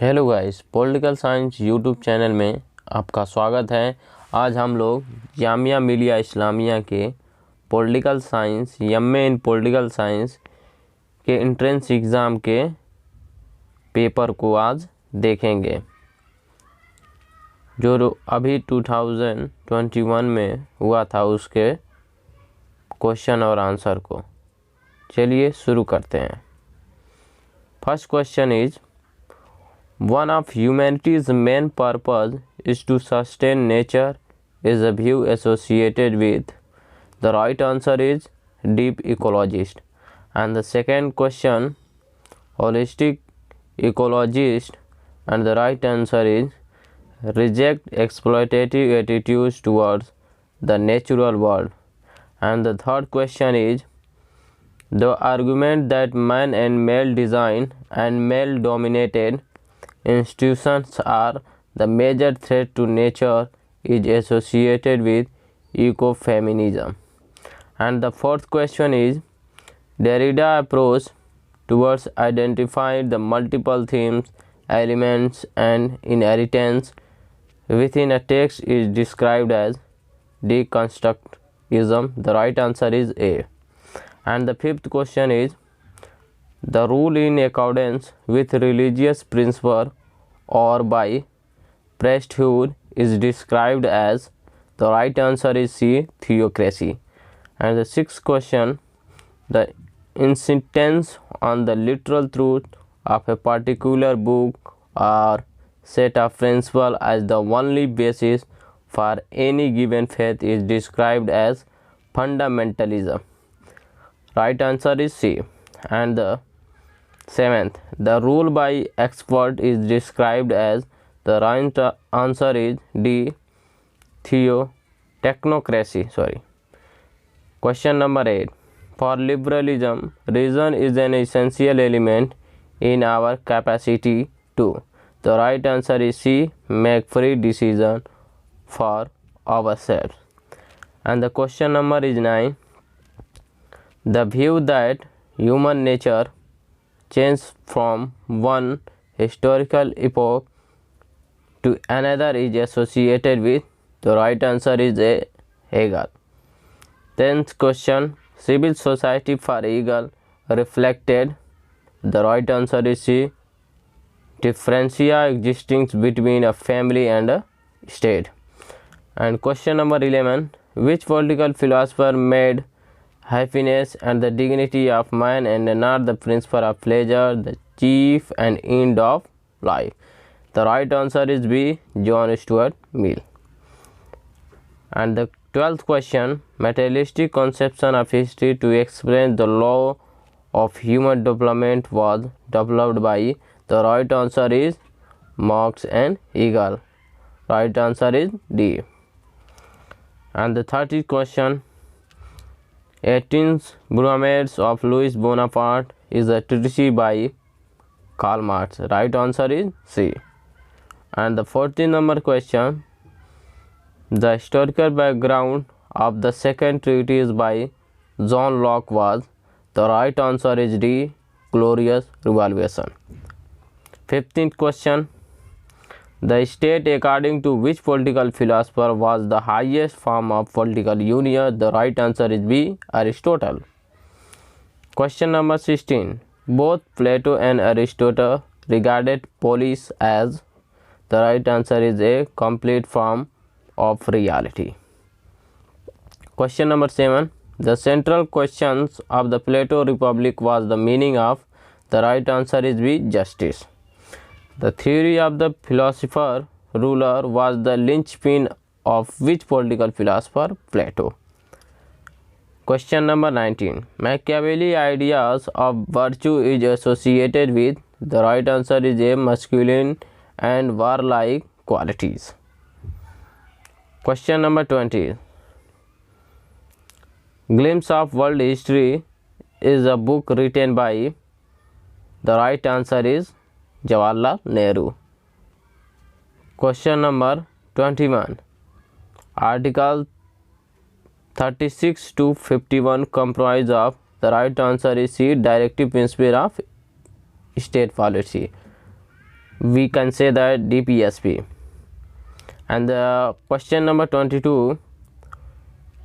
Hello guys, political science YouTube channel में आपका स्वागत है। आज हम लोग जामिया मिलिया इस्लामिया के पॉलिटिकल साइंस एमए इन पॉलिटिकल साइंस के एंट्रेंस एग्ज़ाम के पेपर को आज देखेंगे, जो अभी 2021 में हुआ था, उसके क्वेश्चन और आंसर को। चलिए शुरू करते हैं। First question is, one of humanity's main purpose is to sustain nature is a view associated with. The right answer is deep ecologist. And the second question, holistic ecologist. And the right answer is reject exploitative attitudes towards the natural world. And the third question is, the argument that man and male design and male dominated institutions are the major threat to nature is associated with ecofeminism. And the fourth question is, Derrida approach towards identifying the multiple themes, elements and inheritance within a text is described as deconstructism. The right answer is A. And the fifth question is, the rule in accordance with religious principle or by priesthood is described as. The right answer is C, theocracy. And the sixth question, the insistence on the literal truth of a particular book or set of principles as the only basis for any given faith is described as fundamentalism. Right answer is C. And the seventh, the rule by expert is described as. The right answer is D, technocracy. Question number 8. For liberalism, reason is an essential element in our capacity to. The right answer is C, make free decision for ourselves. And the question number is 9. The view that human nature change from one historical epoch to another is associated with. The right answer is A, Hegel. 10th question, civil society for Hegel reflected. The right answer is C, differentia existing between a family and a state. And question number 11, which political philosopher made happiness and the dignity of man and not the principle of pleasure the chief and end of life? The right answer is B, John Stuart Mill. And the 12th question, materialistic conception of history to explain the law of human development was developed by. The right answer is Marx and Hegel. Right answer is D. And the 30th question, 18 Brumaires of Louis Bonaparte is a treatise by Karl Marx. Right answer is C. And the 14th number question, the historical background of the second treatise by John Locke was. The right answer is D, Glorious Revolution. 15th question, the state according to which political philosopher was the highest form of political union? The right answer is B, Aristotle. Question number 16, both Plato and Aristotle regarded polis as. The right answer is A, complete form of reality. Question number 7, the central questions of the Plato Republic was the meaning of. The right answer is B, justice. The theory of the philosopher ruler was the linchpin of which political philosopher? Plato. Question number 19, Machiavelli ideas of virtue is associated with. The right answer is A, masculine and warlike qualities. Question number 20, Glimpse of World History is a book written by. The right answer is Jawaharlal Nehru. Question number 21, Article 36 to 51 comprise of. The right answer is C, directive principle of state policy. we can say that DPSP. And the question number 22,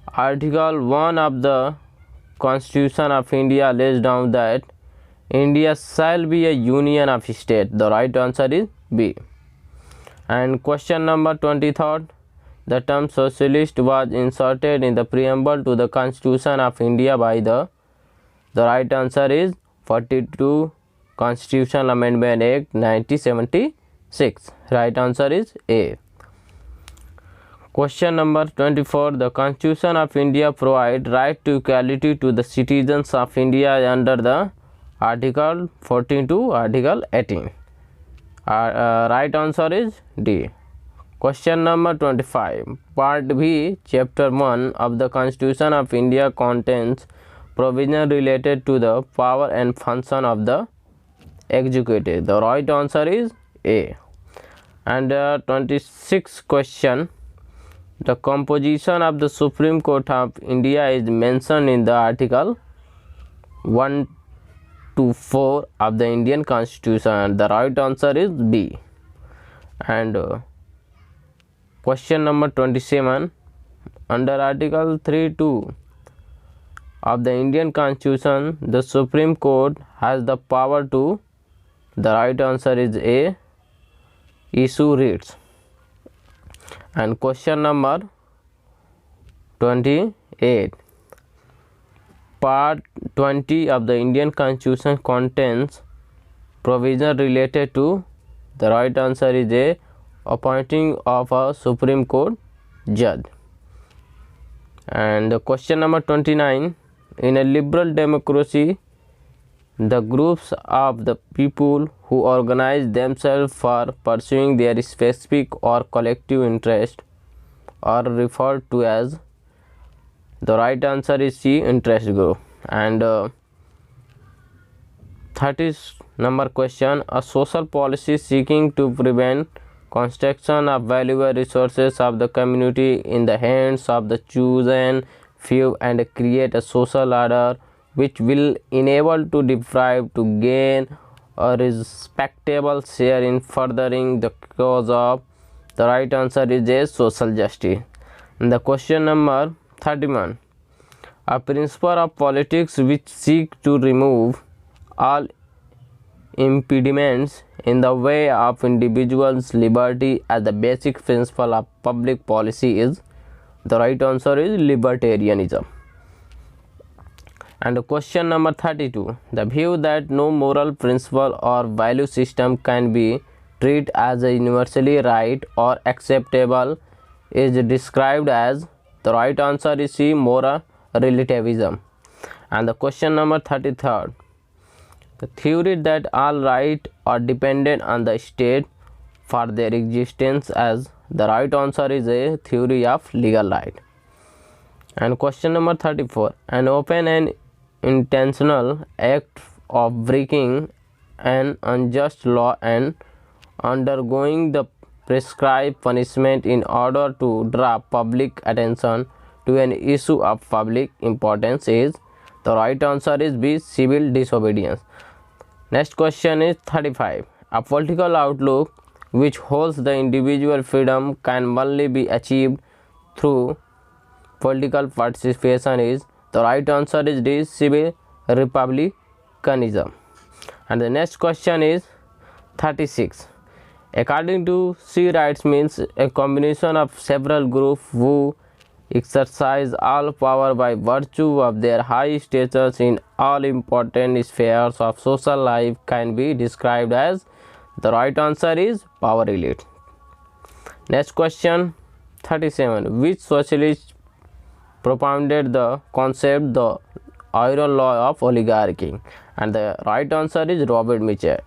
Article 1 of the Constitution of India lays down that India shall be a union of states. The right answer is B. And question number 23, the term socialist was inserted in the preamble to the Constitution of India by the right answer is 42 Constitutional Amendment Act 1976. Right answer is A. Question number 24, the Constitution of India provides right to equality to the citizens of India under the Article 14 to Article 18. Right answer is D. Question number 25, Part B, Chapter 1 of the Constitution of India contains provision related to the power and function of the executive. The right answer is A. And 26th question, the composition of the Supreme Court of India is mentioned in the Article 1 to 4 of the Indian Constitution. The right answer is B. And question number 27, under Article 3(2) of the Indian Constitution, the Supreme Court has the power to, the right answer is A, issue writs. And question number 28, Part 20 of the Indian Constitution contains provision related to, the right answer is A, appointing of a Supreme Court judge. And question number 29, in a liberal democracy, the groups of the people who organize themselves for pursuing their specific or collective interest are referred to as, the right answer is C, interest group. And 30th number question, a social policy seeking to prevent construction of valuable resources of the community in the hands of the chosen few and create a social order which will enable to deprive to gain a respectable share in furthering the cause of, the right answer is A, social justice. And the question number 31, a principle of politics which seek to remove all impediments in the way of individuals' liberty as the basic principle of public policy is, the right answer is libertarianism. And question number 32, the view that no moral principle or value system can be treated as a universally right or acceptable is described as, the right answer is C, moral relativism. And the question number 33, the theory that all rights are dependent on the state for their existence as, the right answer is A, theory of legal right. And question number 34, an open and intentional act of breaking an unjust law and undergoing the prescribed punishment in order to draw public attention to an issue of public importance is, the right answer is B, civil disobedience. Next question is 35, a political outlook which holds the individual freedom can only be achieved through political participation is, the right answer is D, civil republicanism. And the next question is 36, according to C, rights means a combination of several groups who exercise all power by virtue of their high status in all important spheres of social life can be described as, the right answer is power elite. Next question 37, which socialist propounded the concept the iron law of oligarchy? And the right answer is Robert Mitchell.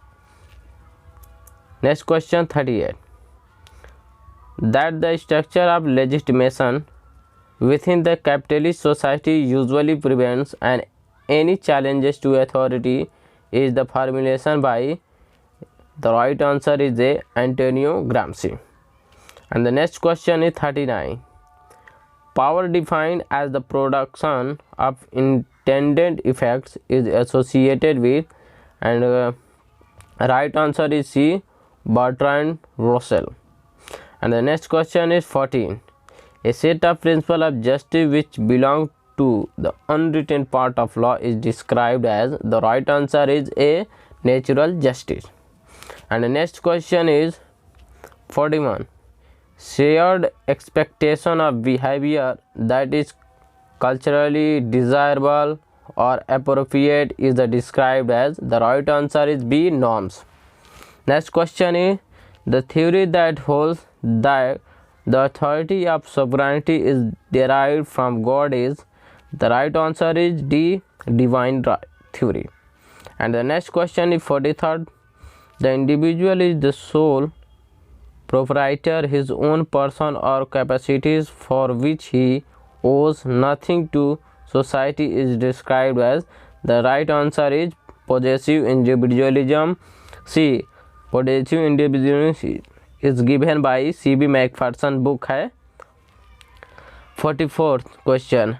Next question 38, that the structure of legitimation within the capitalist society usually prevents and any challenges to authority is the formulation by, the right answer is A, Antonio Gramsci. And the next question is 39, power defined as the production of intended effects is associated with, and right answer is C, Bertrand Russell. And the next question is 14. A set of principles of justice which belong to the unwritten part of law is described as. The right answer is A. Natural justice. And the next question is 41. Shared expectation of behavior that is culturally desirable or appropriate is described as. The right answer is B. Norms. Next question is the theory that holds that the authority of sovereignty is derived from God is. The right answer is D. Divine theory. And the next question is 43rd. The individual is the sole proprietor, his own person or capacities for which he owes nothing to society is described as. The right answer is possessive individualism. C. Possessive individualism is given by C.B. Macpherson book है. 44th question.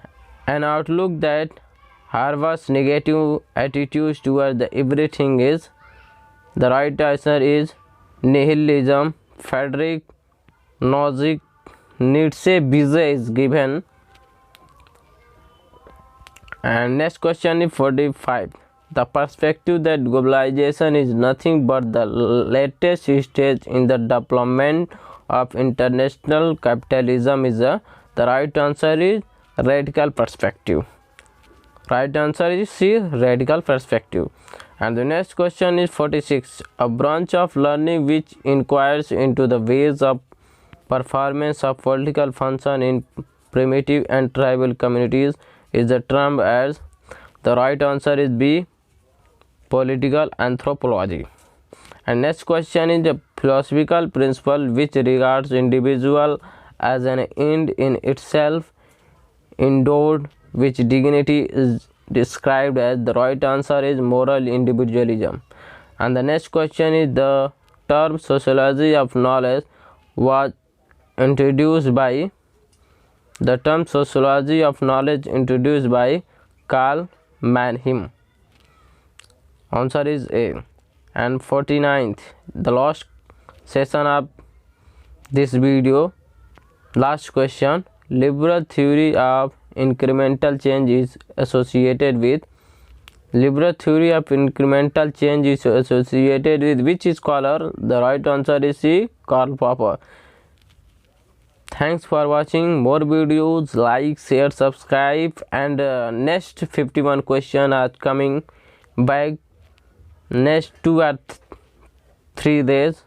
An outlook that harbors negative attitudes towards the everything is. The right answer is nihilism. Frederick Nietzsche is given. And next question is 45. The perspective that globalization is nothing but the latest stage in the development of international capitalism is the right answer is radical perspective. Right answer is C. Radical perspective. And the next question is 46. A branch of learning which inquires into the ways of performance of political function in primitive and tribal communities is the term as. The right answer is B. Political anthropology. And next question is the philosophical principle which regards individual as an end in itself, endowed with dignity is described as. The right answer is moral individualism. And the next question is the term sociology of knowledge was introduced by. The term sociology of knowledge introduced by Carl Mannheim. Answer is A. And 49th, the last session of this video, last question. Liberal theory of incremental change is associated with. Liberal theory of incremental change is associated with which scholar? The right answer is C. Karl Popper. Thanks for watching. More videos, like, share, subscribe, and next 51 question are coming back next 2 or 3 days.